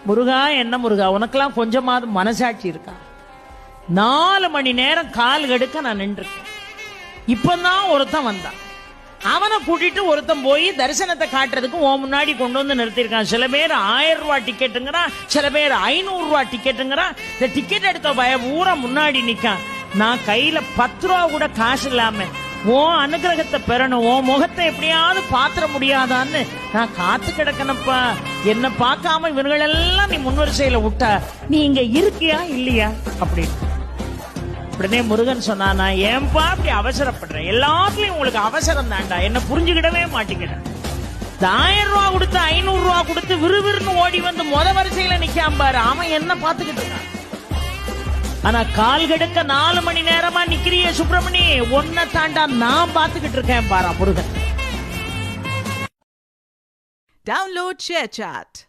முருகா என்ன முருகா, உனக்கெல்லாம் கொஞ்சமாவது மனசாட்சி இருக்கா? 4 மணி நேரம் கால் கெடுக்க நான் நின்றுருக்கேன். இப்பதான் ஒருத்தன் வந்தான், அவனை கூட்டிட்டு ஒருத்தன் போய் தரிசனத்தை காட்டுறதுக்கு உன் முன்னாடி கொண்டு வந்து நிறுத்திருக்கான். சில பேர் 1000 ரூபாய் டிக்கெட்டுங்கிறான், சில பேர் 500 ரூபாய் டிக்கெட்டுங்கிறான். இந்த டிக்கெட் எடுத்த பய பூரா முன்னாடி நிக்கான். நான் கையில 10 ரூபா கூட காசு இல்லாம உன் அனுகிரகத்தை பெறணும், உன் முகத்தை எப்படியாவது பாத்திர முடியாதான்னு நான் காத்து கிடக்கணப்பா. என்ன பார்க்காம இவர்களெல்லாம் நீ முன்வரிசையில விட்டா நீ இங்க இருக்கியா இல்லையா அப்படின்னு. உடனே முருகன் சொன்னா, ஏன்பா அப்படி அவசரப்படுறேன்? எல்லாத்துலயும் உங்களுக்கு அவசரம் தாண்டா, என்ன புரிஞ்சுக்கிடவே மாட்டேங்கிட. 1000 ரூபா கொடுத்து 500 ரூபா கொடுத்து விறுவிறுன்னு ஓடி வந்து முத வரிசையில நிக்காம பாரு, அவன் என்ன பாத்துக்கிட்டு இருக்கான். ஆனா கால் கெடுக்க 4 மணி நேரமா நிக்கிறிய சுப்பிரமணி, ஒன்ன தாண்டா நான் பாத்துக்கிட்டு இருக்கேன் பாரா முருகன். Download ShareChat.